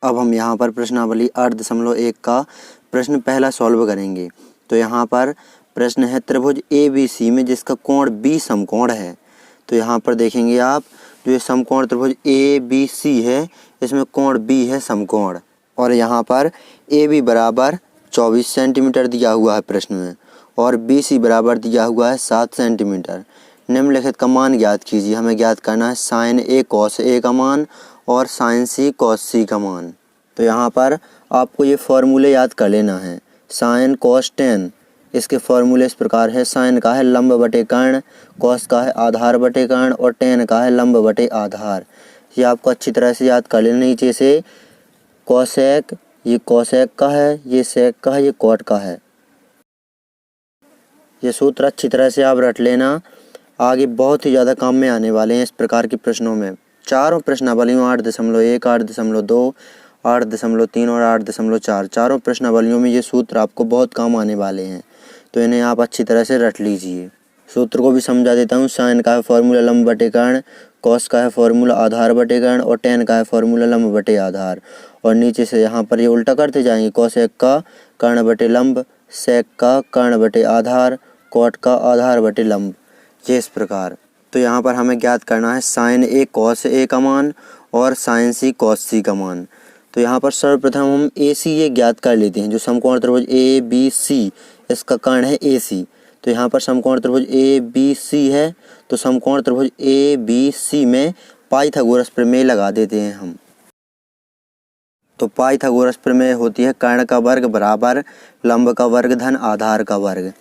अब हम यहाँ पर प्रश्नावली 8.1 का प्रश्न पहला सॉल्व करेंगे। तो यहाँ पर प्रश्न है त्रिभुज ABC में जिसका कोण B समकोण है। तो यहाँ पर देखेंगे आप, जो ये समकोण त्रिभुज ABC है इसमें कोण B है समकोण, और यहाँ पर AB बराबर 24 सेंटीमीटर दिया हुआ है प्रश्न में, और BC बराबर दिया हुआ है 7 सेंटीमीटर। निम्नलिखित का मान ज्ञात कीजिए। हमें ज्ञात करना है साइन A कॉस A का मान और साइन C कॉस C का मान। तो यहाँ पर आपको ये फॉर्मूले याद कर लेना है। साइन कॉस टेन, इसके फॉर्मूले इस प्रकार है। साइन का है लंब बटे कर्ण, कॉस का है आधार बटे कर्ण, और टेन का है लंब बटे आधार। ये आपको अच्छी तरह से याद कर लेना। नीचे से कॉसेक, ये कॉसेक का है, ये सेक का है, ये कॉट का है। ये सूत्र अच्छी तरह से आप रट लेना, आगे बहुत ही ज़्यादा काम में आने वाले हैं इस प्रकार के प्रश्नों में। चारों प्रश्नावलियों 8.1, 8.2, 8.3 और 8.4 चारों प्रश्नावलियों में ये सूत्र आपको बहुत काम आने वाले हैं। तो इन्हें आप अच्छी तरह से रट लीजिए। सूत्र को भी समझा देता हूँ। साइन का है फॉर्मूला लंब बटे कर्ण, कॉस का है फॉर्मूला आधार बटे कर्ण, और टेन का है फॉर्मूला लंब बटे आधार। और नीचे से यहाँ पर ये उल्टा करते जाएंगे। कॉसेक का कर्ण बटे लंब, सेक का कर्ण बटे आधार, कॉट का आधार बटे लंब, ये इस प्रकार। तो यहाँ पर हमें ज्ञात करना है साइन A कॉस A का मान और साइन C कॉस C का मान। तो यहाँ पर सर्वप्रथम हम AC ये ज्ञात कर लेते हैं। जो समकोण त्रिभुज ABC इसका कर्ण है AC। तो यहाँ पर समकोण त्रिभुज ABC है, तो समकोण त्रिभुज ABC में पाइथागोरस प्रमेय लगा देते हैं हम। तो पाइथागोरस प्रमेय होती है कर्ण का वर्ग बराबर लंब का वर्ग धन आधार का वर्ग।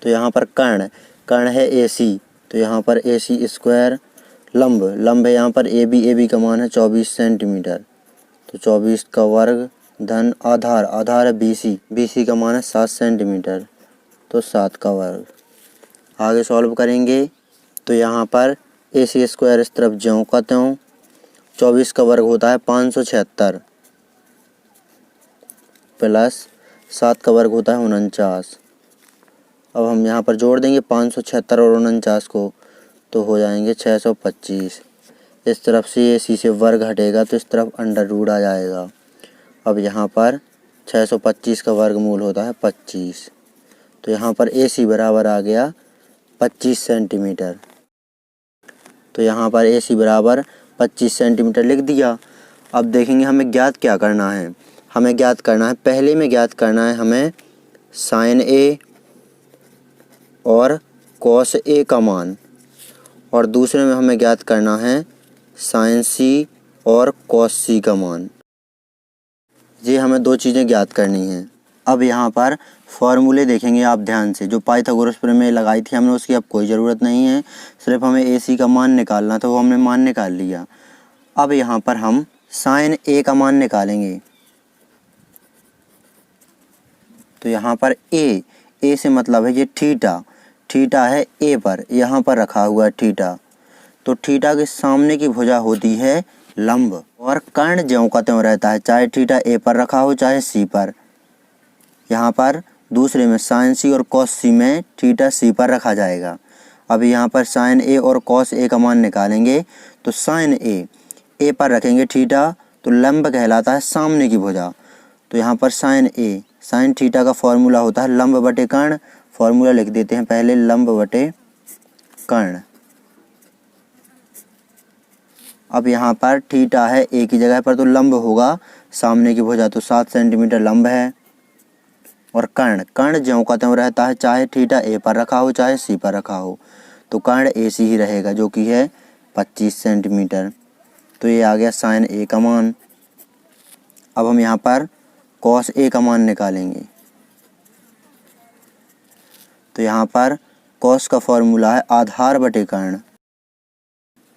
तो यहाँ पर कर्ण है AC, तो यहाँ पर AC स्क्वायर, लंब है यहाँ पर AB का मान है 24 सेंटीमीटर, तो 24 का वर्ग धन आधार है BC का मान है 7 सेंटीमीटर, तो 7 का वर्ग। आगे सॉल्व करेंगे। तो यहाँ पर AC स्क्वायर इस तरफ ज्यों का त्यों, 24 का वर्ग होता है 576 प्लस 7 का वर्ग होता है 49। अब हम यहाँ पर जोड़ देंगे 576 और 49 को, तो हो जाएंगे 625। इस तरफ से AC से वर्ग हटेगा तो इस तरफ अंडर रूट आ जाएगा। अब यहाँ पर 625 का वर्गमूल होता है 25। तो यहाँ पर AC बराबर आ गया 25 सेंटीमीटर। तो यहाँ पर AC बराबर 25 सेंटीमीटर लिख दिया। अब देखेंगे हमें ज्ञात क्या करना है। हमें ज्ञात करना है, पहले में ज्ञात करना है हमें साइन A और कॉस A का मान, और दूसरे में हमें ज्ञात करना है साइन C और कॉस C का मान। ये हमें दो चीज़ें ज्ञात करनी हैं। अब यहाँ पर फॉर्मूले देखेंगे आप ध्यान से। जो पाइथागोरस प्रमेय लगाई थी हमने उसकी अब कोई ज़रूरत नहीं है, सिर्फ हमें AC का मान निकालना था, वो हमने मान निकाल लिया। अब यहाँ पर हम साइन A का मान निकालेंगे। तो यहाँ पर A से मतलब है ये थीटा है A पर, यहाँ पर रखा हुआ है थीटा। तो थीटा के सामने की भुजा होती है लंब, और कर्ण ज्यों का त्यों रहता है, चाहे थीटा A पर रखा हो चाहे C पर। यहाँ पर दूसरे में साइन C और कॉस C में थीटा C पर रखा जाएगा। अब यहाँ पर साइन A और कॉस A का मान निकालेंगे। तो साइन A पर रखेंगे थीटा, तो लंब कहलाता है सामने की भुजा। तो यहाँ पर साइन A, साइन थीटा का फॉर्मूला होता है लंब बटे कर्ण। फॉर्मूला लिख देते हैं पहले, लंब बटे कर्ण। अब यहाँ पर थीटा है A की जगह पर, तो लंब होगा सामने की भुजा, तो 7 सेंटीमीटर लंब है। और कर्ण ज्यों का त्यों रहता है, चाहे थीटा A पर रखा हो चाहे C पर रखा हो, तो कर्ण AC ही रहेगा, जो कि है 25 सेंटीमीटर। तो ये आ गया साइन A का मान। अब हम यहाँ पर कॉस A का मान निकालेंगे। तो यहाँ पर कॉस का फॉर्मूला है आधार बटे कर्ण।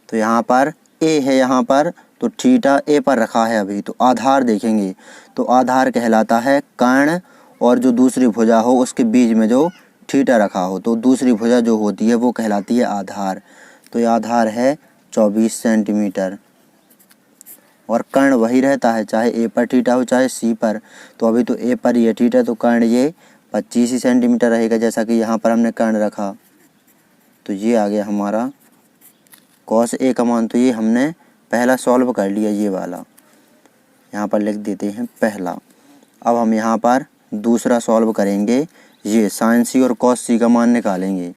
तो यहाँ पर A है, यहाँ पर तो थीटा A पर रखा है अभी, तो आधार देखेंगे तो आधार कहलाता है कर्ण, और जो दूसरी भुजा हो उसके बीच में जो थीटा रखा हो, तो दूसरी भुजा जो होती है वो कहलाती है आधार। तो ये आधार है 24 सेंटीमीटर, और कर्ण वही रहता है चाहे A पर थीटा हो चाहे C पर। तो अभी तो A पर ये थीटा, तो कर्ण ये 25 ही सेंटीमीटर रहेगा, जैसा कि यहाँ पर हमने कर्ण रखा। तो ये आ गया हमारा कॉस A का मान। तो ये हमने पहला सॉल्व कर लिया, ये वाला। यहाँ पर लिख देते हैं पहला। अब हम यहाँ पर दूसरा सॉल्व करेंगे। ये साइन सी और कॉस सी का मान निकालेंगे।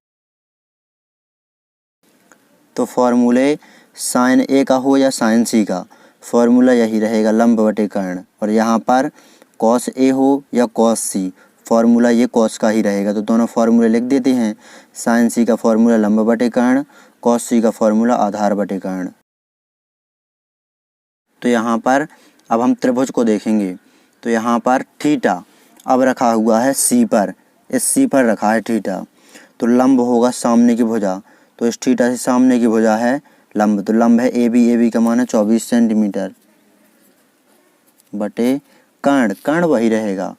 तो फॉर्मूले साइन ए का हो या साइन सी का, फॉर्मूला यही रहेगा लंब बटे कर्ण। और यहाँ पर कॉस ए हो या कॉस सी, फॉर्मूला ये कॉस का ही रहेगा। तो दोनों फार्मूले लिख देते हैं। साइन सी का फॉर्मूला लंब बटे कर्ण, कॉस सी का फॉर्मूला आधार बटे कर्ण। तो यहाँ पर अब हम त्रिभुज को देखेंगे। तो यहाँ पर थीटा अब रखा हुआ है सी पर, इस सी पर रखा है थीटा। तो लंब होगा सामने की भुजा, तो इस थीटा से सामने की भुजा है लंब। तो लंब है ए बी का मान है 24 सेंटीमीटर बटे कर्ण, कर्ण वही रहेगा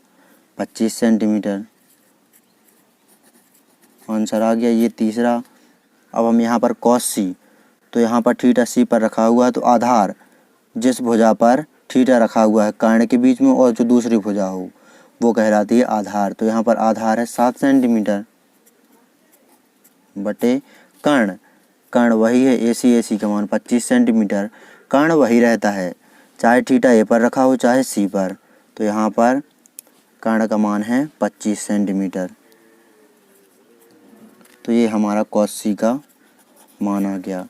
25 सेंटीमीटर। आंसर आ गया ये तीसरा। अब हम यहाँ पर कॉस सी, तो यहाँ पर थीटा सी पर रखा हुआ है, तो आधार जिस भुजा पर थीटा रखा हुआ है कर्ण के बीच में और जो दूसरी भुजा हो वो कहलाती है आधार। तो यहाँ पर आधार है 7 सेंटीमीटर बटे कर्ण, कर्ण वही है ए सी का मान 25 सेंटीमीटर। कर्ण वही रहता है चाहे थीटा ए पर रखा हो चाहे सी पर। तो यहाँ पर कर्ण का मान है 25 सेंटीमीटर। तो ये हमारा कॉस सी का मान आ गया।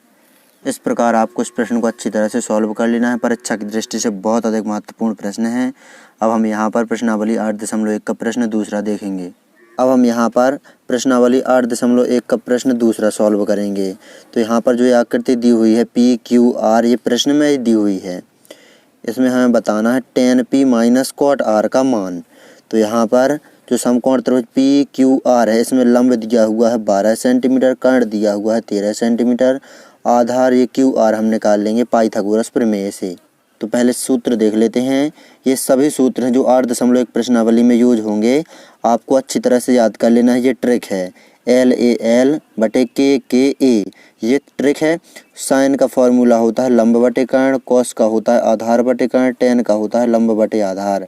इस प्रकार आपको इस प्रश्न को अच्छी तरह से सॉल्व कर लेना है। परीक्षा की दृष्टि से बहुत अधिक महत्वपूर्ण प्रश्न है। अब हम यहाँ पर प्रश्नावली 8.1 का प्रश्न दूसरा देखेंगे। अब हम यहाँ पर प्रश्नावली 8.1 का प्रश्न दूसरा सॉल्व करेंगे। तो यहाँ पर जो ये आकृति दी हुई है पी क्यू आर, ये प्रश्न में दी हुई है। इसमें हमें बताना है tan p minus cot r का मान। तो यहाँ पर जो समकोण त्रिभुज पी क्यू आर है, इसमें लंब दिया हुआ है 12 सेंटीमीटर, कर्ण दिया हुआ है 13 सेंटीमीटर, आधार ये क्यू आर हम निकाल लेंगे पाइथागोरस प्रमेय से। तो पहले सूत्र देख लेते हैं। ये सभी सूत्र हैं जो 8.1 प्रश्नावली में यूज होंगे, आपको अच्छी तरह से याद कर लेना है। ये ट्रिक है LAL बटे KA, ये ट्रिक है। साइन का फॉर्मूला होता है लंब बटे कर्ण, कॉस का होता है आधार बटे कर्ण, टेन का होता है लंब बटे आधार,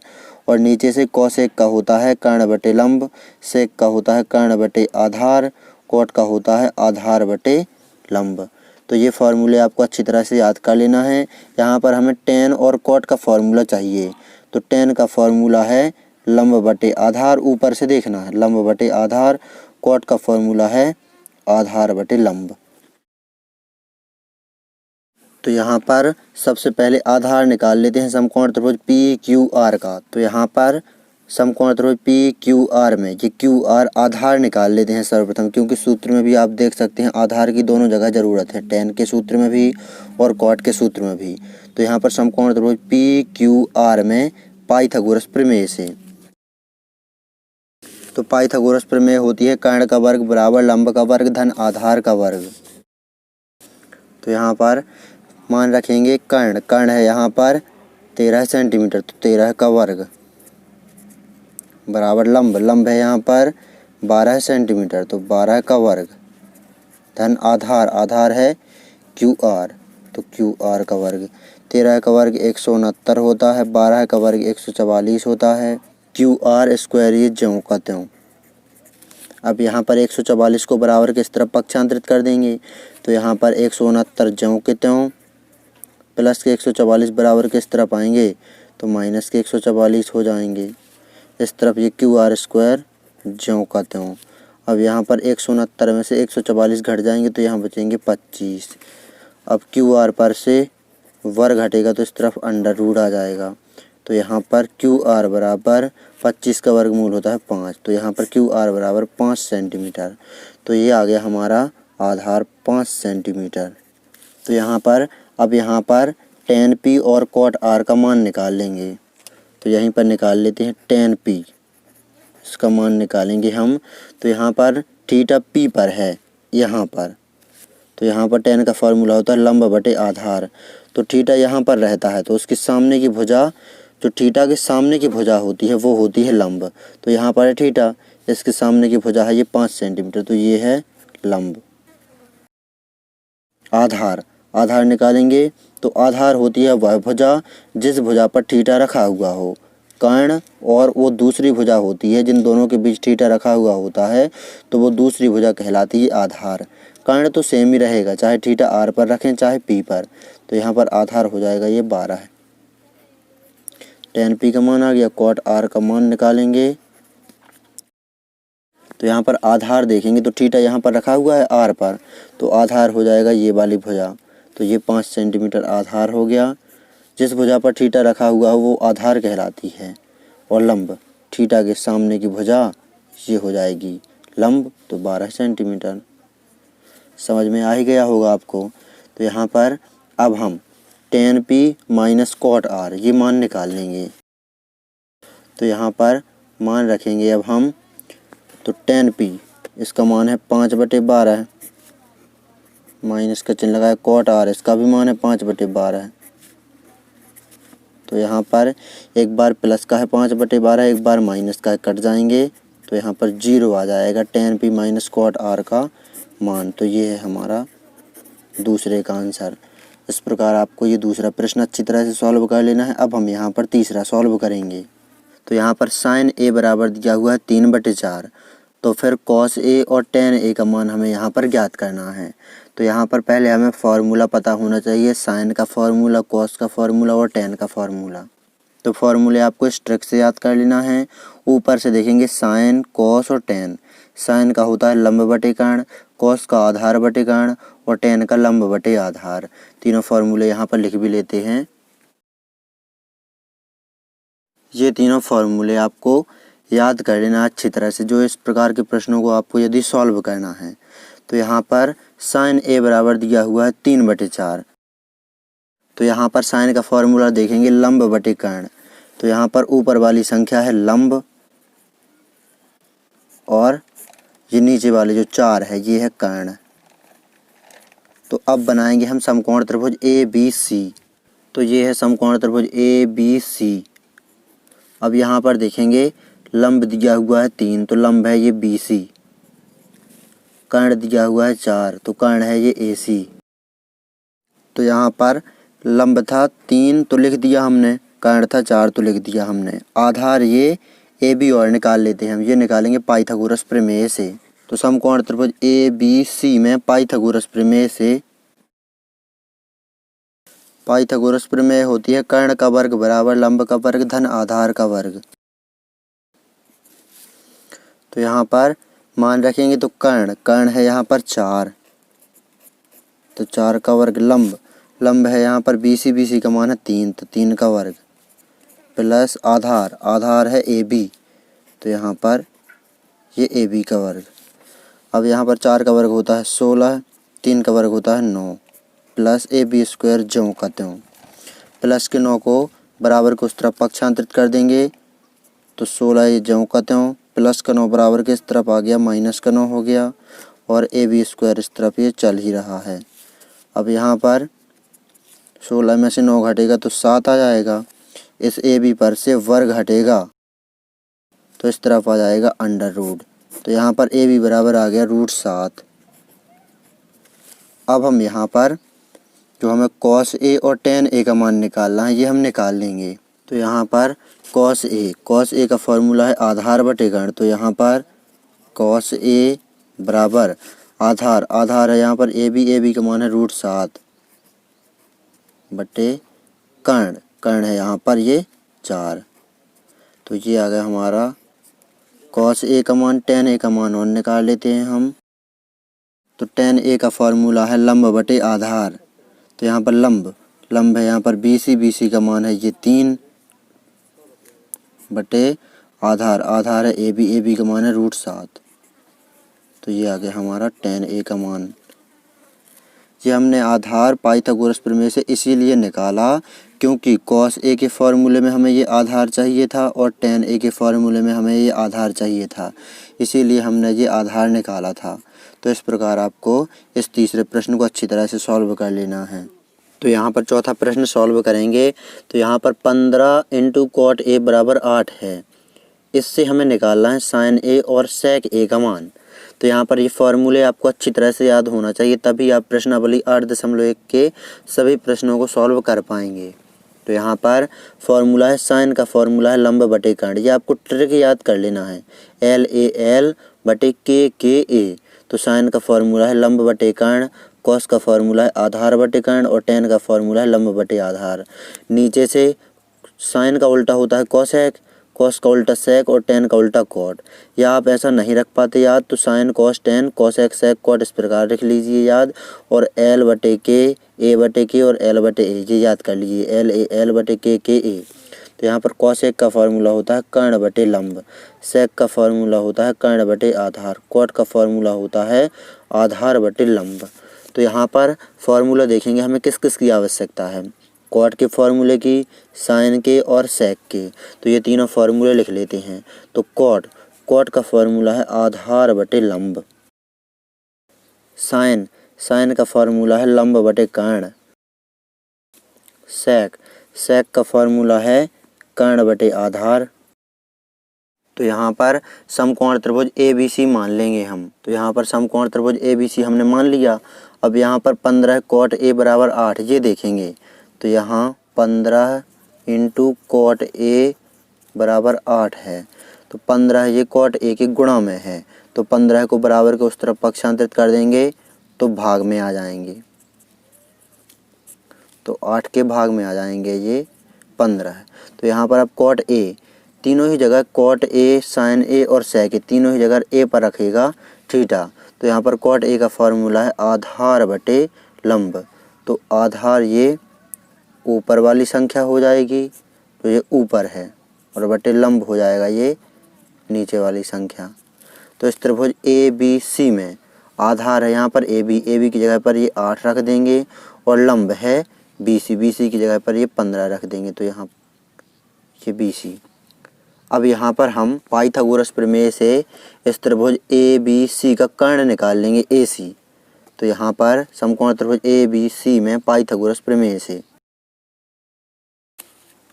और नीचे से कॉसेक का होता है कर्ण बटे लंब, सेक का होता है कर्ण बटे आधार, कॉट का होता है आधार बटे लंब। तो ये फार्मूले आपको अच्छी तरह से याद कर लेना है। यहाँ पर हमें टेन और कॉट का फार्मूला चाहिए। तो टेन का फार्मूला है लंब बटे आधार, ऊपर से देखना है लंब बटे आधार, कॉट का फार्मूला है आधार बटे लंब। तो यहाँ पर सबसे पहले आधार निकाल लेते हैं समकोण त्रिभुज पी क्यू आर का। तो यहाँ पर समकोण त्रिभुज पी क्यू आर में ये क्यू आर आधार निकाल लेते हैं सर्वप्रथम, क्योंकि सूत्र में भी आप देख सकते हैं आधार की दोनों जगह ज़रूरत है, टेन के सूत्र में भी और कॉट के सूत्र में भी। तो यहाँ पर समकोण त्रिभुज पी क्यू आर में पाइथागोरस प्रमेय से, तो पाइथागोरस प्रमेय होती है कर्ण का वर्ग बराबर लंब का वर्ग धन आधार का वर्ग। तो यहाँ पर मान रखेंगे कर्ण, कर्ण है यहाँ पर 13 सेंटीमीटर, तो 13 का वर्ग बराबर लंब, लंब है यहाँ पर 12 सेंटीमीटर, तो 12 का वर्ग धन आधार, आधार है क्यू आर, तो क्यू आर का वर्ग। 13 का वर्ग 169 होता है, 12 का वर्ग 144 होता है। क्यू आर स्क्वायर ये ज्यों का त्यों। अब यहाँ पर 144 को बराबर किस तरफ पक्षांतरित कर देंगे। तो यहाँ पर 169 ज्यों के त्यों प्लस के 144 बराबर किस तरफ आएंगे, तो माइनस के 144 हो जाएंगे। इस तरफ ये क्यू आर स्क्वायर ज्यों का त्यों। अब यहाँ पर 169 में से 144 घट जाएंगे तो यहाँ बचेंगे 25। अब क्यू आर पर से वर्ग घटेगा तो इस तरफ अंडर रूट आ जाएगा। तो यहाँ पर क्यू आर बराबर 25 का वर्गमूल होता है 5, तो यहाँ पर क्यू आर बराबर 5 सेंटीमीटर। तो ये आ गया हमारा आधार 5 सेंटीमीटर। तो यहाँ पर अब यहाँ पर tan p और cot r का मान निकाल लेंगे। तो यहीं पर निकाल लेते हैं tan p, इसका मान निकालेंगे हम। तो यहाँ पर थीटा p पर है यहाँ पर, तो यहाँ पर tan का फॉर्मूला होता है लंब बटे आधार। तो थीटा यहाँ पर रहता है, तो उसके सामने की भुजा, जो थीटा के सामने की भुजा होती है वो होती है लंब। तो यहाँ पर है थीटा, इसके सामने की भुजा है ये 5 सेंटीमीटर, तो ये है लंब। आधार, आधार निकालेंगे तो आधार होती है वह भुजा जिस भुजा पर थीटा रखा हुआ हो। कर्ण और वो दूसरी भुजा होती है जिन दोनों के बीच थीटा रखा हुआ होता है, तो वो दूसरी भुजा कहलाती है आधार। कर्ण तो सेम ही रहेगा, चाहे थीटा आर पर रखें चाहे पी पर। तो यहाँ पर आधार हो जाएगा ये 12 है। tan p का मान आ गया, cot r का मान निकालेंगे। तो यहाँ पर आधार देखेंगे तो थीटा यहाँ पर रखा हुआ है r पर, तो आधार हो जाएगा ये वाली भुजा। तो ये 5 सेंटीमीटर आधार हो गया। जिस भुजा पर थीटा रखा हुआ है वो आधार कहलाती है। और लंब, थीटा के सामने की भुजा ये हो जाएगी लंब, तो 12 सेंटीमीटर। समझ में आ ही गया होगा आपको। तो यहाँ पर अब हम tan p minus cot r ये मान निकाल लेंगे। तो यहाँ पर मान रखेंगे अब हम, तो tan p इसका मान है 5/12, माइनस का चिन्ह लगाया, cot r इसका भी मान है 5/12। तो यहाँ पर एक बार प्लस का है 5/12, एक बार माइनस का है, कट जाएंगे। तो यहाँ पर 0 आ जाएगा tan p minus cot r का मान। तो ये है हमारा दूसरे का आंसर। इस प्रकार आपको ये दूसरा प्रश्न अच्छी तरह से सॉल्व कर लेना है। अब हम यहाँ पर तीसरा सॉल्व करेंगे। तो यहाँ पर sin a बराबर दिया हुआ है 3/4। तो फिर cos a और tan a का मान हमें यहाँ पर ज्ञात करना है। तो यहाँ पर पहले हमें फार्मूला पता होना चाहिए, sin का फार्मूला, cos का फार्मूला और tan का फार्मूला। तो फार्मूले आपको इस ट्रिक से याद कर लेना है। ऊपर से देखेंगे sin, cos और tan। sin का होता है लंब बटे कर्ण, cos का आधार बटे कर्ण और tan का लंब बटे आधार। तीनों फार्मूले यहाँ पर लिख भी लेते हैं। ये तीनों फार्मूले आपको याद कर लेना अच्छी तरह से, जो इस प्रकार के प्रश्नों को आपको यदि सॉल्व करना है। तो यहाँ पर sin a बराबर दिया हुआ है 3/4। तो यहाँ पर sin का फार्मूला देखेंगे लंब बटे कर्ण। तो यहाँ पर ऊपर वाली संख्या है लंब और ये नीचे वाले जो 4 है ये है कर्ण। तो अब बनाएंगे हम समकोण त्रिभुज ABC। तो ये है समकोण त्रिभुज ABC। अब यहाँ पर देखेंगे लंब दिया हुआ है 3, तो लंब है ये BC। कर्ण दिया हुआ है 4, तो कर्ण है ये AC। तो यहाँ पर लंब था 3 तो लिख दिया हमने, कर्ण था 4 तो लिख दिया हमने। आधार ये AB और निकाल लेते हैं हम, ये निकालेंगे पाइथागोरस प्रमेय से। तो समकोण त्रिभुज ABC में पाइथागोरस प्रमेय से, पाइथागोरस प्रमेय होती है कर्ण का वर्ग बराबर लंब का वर्ग धन आधार का वर्ग। तो यहाँ पर मान रखेंगे तो कर्ण है यहाँ पर 4, तो 4 का वर्ग लंब है यहाँ पर BC का मान है 3, तो 3 का वर्ग प्लस आधार है AB, तो यहाँ पर ये AB का वर्ग। अब यहाँ पर 4 का वर्ग होता है 16, 3 का वर्ग होता है 9 प्लस AB स्क्वायर ज्यों का त्यों। प्लस के 9 को बराबर को उस तरफ पक्षांतरित कर देंगे, तो 16 ये ज्यों का त्यों, प्लस का 9 बराबर के इस तरफ आ गया, माइनस का 9 हो गया और AB स्क्वायर इस तरफ ये चल ही रहा है। अब यहाँ पर 16 में से 9 घटेगा तो 7 आ जाएगा। इस AB पर से वर्ग हटेगा तो इस तरफ आ जाएगा अंडर रूट। तो यहाँ पर AB बराबर आ गया √7। अब हम यहाँ पर जो हमें cos A और tan A का मान निकालना है ये हम निकाल लेंगे। तो यहाँ पर cos A का फॉर्मूला है आधार बटे कर्ण। तो यहाँ पर cos A बराबर आधार है यहाँ पर AB का मान है √7 बटे कर्ण है यहाँ पर ये 4। तो ये आ गया हमारा cos A का मान, tan A का मान और निकाल लेते हैं हम। तो tan A का फॉर्मूला है लंब बटे आधार। तो यहाँ पर लंब है यहाँ पर BC का मान है ये 3 बटे आधार है AB का मान है √7। तो ये आ गया हमारा tan A का मान। ये हमने आधार पाइथागोरस प्रमेय से इसीलिए निकाला क्योंकि cos A के फॉर्मूले में हमें ये आधार चाहिए था और tan A के फॉर्मूले में हमें ये आधार चाहिए था, इसीलिए हमने ये आधार निकाला था। तो इस प्रकार आपको इस तीसरे प्रश्न को अच्छी तरह से सॉल्व कर लेना है। तो यहाँ पर चौथा प्रश्न सॉल्व करेंगे। तो यहाँ पर 15 × cot A बराबर 8 है। इससे हमें निकालना है sin A और sec A का मान। तो यहाँ पर ये फॉर्मूले आपको अच्छी तरह से याद होना चाहिए, तभी आप प्रश्नावली 8.1 के सभी प्रश्नों को सॉल्व कर पाएंगे। तो यहाँ पर फॉर्मूला है sin का फॉर्मूला है लंब बटे कर्ण। ये आपको ट्रिक याद कर लेना है LAL बटे KA। तो sin का फॉर्मूला है लंब बटे कर्ण, cos का फॉर्मूला है आधार बटे कर्ण और tan का फॉर्मूला है लंब बटे आधार। नीचे से साइन का उल्टा होता है कोसेक, कॉस का उल्टा सेक और टेन का उल्टा कॉट। या आप ऐसा नहीं रख पाते याद तो sine cos tan cosec sec cot इस प्रकार रख लीजिए याद। और एल बटे के, ए बटे के और एल बटे ए ये याद कर लीजिए, एल ए एल बटे के ए। तो यहाँ पर कोसेक का फॉर्मूला होता है कर्ण बटे लंब, सेक का फॉर्मूला होता है कर्ण बटे आधार, कॉट का फॉर्मूला होता है आधार बटे लंब। तो यहाँ पर फॉर्मूला देखेंगे हमें किस किस की आवश्यकता है, कॉट के फॉर्मूले की, साइन के और सेक के। तो ये तीनों फॉर्मूले लिख लेते हैं। तो कॉट का फॉर्मूला है आधार बटे लंब। साइन का फॉर्मूला है लंब बटे कर्ण। सेक का फॉर्मूला है कर्ण बटे आधार। तो यहाँ पर समकोण त्रिभुज ABC मान लेंगे हम। तो यहाँ पर समकोण त्रिभुज ABC हमने मान लिया। अब यहाँ पर 15 कॉट A बराबर 8 ये देखेंगे। तो यहाँ 15 इंटू कॉट A बराबर 8 है। तो 15 ये कॉट A के गुणा में है। तो 15 को बराबर के उस तरफ पक्षांतरित कर देंगे तो भाग में आ जाएंगे। तो 8 के भाग में आ जाएंगे ये 15। तो यहाँ पर अब कॉट A तीनों ही जगह कॉट A, साइन A और सेक तीनों ही जगह A पर रखेगा थीटा। तो यहाँ पर कॉट A का फॉर्मूला है आधार बटे लंब। तो आधार ये ऊपर वाली संख्या हो जाएगी तो ये ऊपर है और बटे लंब हो जाएगा ये नीचे वाली संख्या। तो इस त्रिभुज ABC में आधार है यहाँ पर AB की जगह पर ये 8 रख देंगे और लंब है BC की जगह पर ये 15 रख देंगे। तो यहाँ ये BC। अब यहाँ पर हम पाइथागोरस प्रमेय से इस त्रिभुज ABC का कर्ण निकाल लेंगे AC। तो यहाँ पर समकोण त्रिभुज ABC में पाइथागोरस प्रमेय से,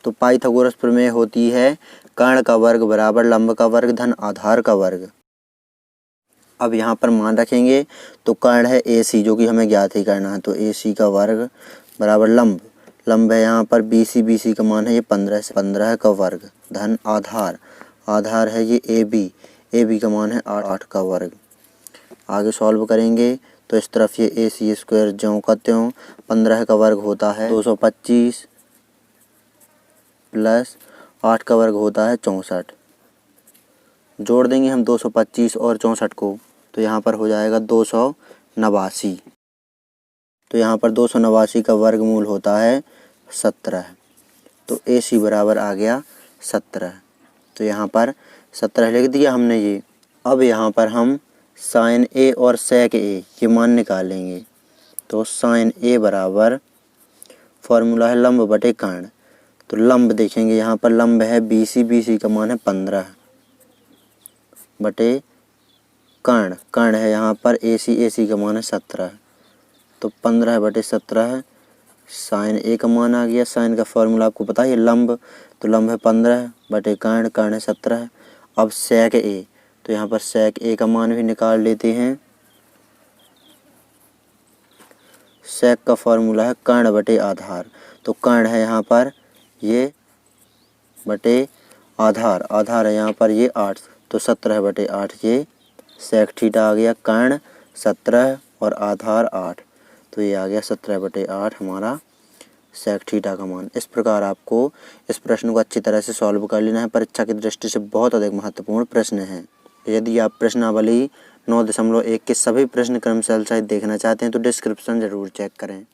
तो पाइथागोरस प्रमेय होती है कर्ण का वर्ग बराबर लंब का वर्ग धन आधार का वर्ग। अब यहाँ पर मान रखेंगे तो कर्ण है AC जो कि हमें ज्ञात ही करना है। तो AC का वर्ग बराबर लंब है यहाँ पर BC का मान है ये 15 से 15 का वर्ग धन आधार है ये AB का मान है 8 का वर्ग। आगे सॉल्व करेंगे तो इस तरफ ये AC स्क्वायर ज्यों का त्यों 15 का वर्ग होता है 225 प्लस 8 का वर्ग होता है 64। जोड़ देंगे हम 225 और 64 को तो यहाँ पर हो जाएगा 289। तो यहाँ पर 289 का वर्गमूल होता है 17। तो AC बराबर आ गया 17। तो यहाँ पर 17 लिख दिया हमने ये। अब यहाँ पर हम साइन A और सेक A ये मान निकालेंगे। तो साइन A बराबर फॉर्मूला है लंब बटे कर्ण। तो लंब देखेंगे यहाँ पर लंब है BC का मान है 15 बटे कर्ण है यहाँ पर AC का मान है 17। तो 15 बटे 17 साइन A का मान आ गया। साइन का फॉर्मूला आपको पता है लंब, तो लंब है 15 बटे कर्ण है 17। अब सेक A, तो यहाँ पर सेक A का मान भी निकाल लेते हैं। सेक का फॉर्मूला है कर्ण बटे आधार। तो कर्ण है यहाँ पर ये बटे आधार है यहाँ पर ये 8। तो 17 बटे 8 ये सेक थीटा आ गया। कर्ण 17 और आधार 8। तो ये आ गया 17 बटे 8 हमारा सेक थीटा का मान। इस प्रकार आपको इस प्रश्न को अच्छी तरह से सॉल्व कर लेना है। परीक्षा की दृष्टि से बहुत अधिक महत्वपूर्ण प्रश्न है। यदि आप प्रश्नावली 9.1 के सभी प्रश्न क्रम सहित देखना चाहते हैं तो डिस्क्रिप्शन जरूर चेक करें।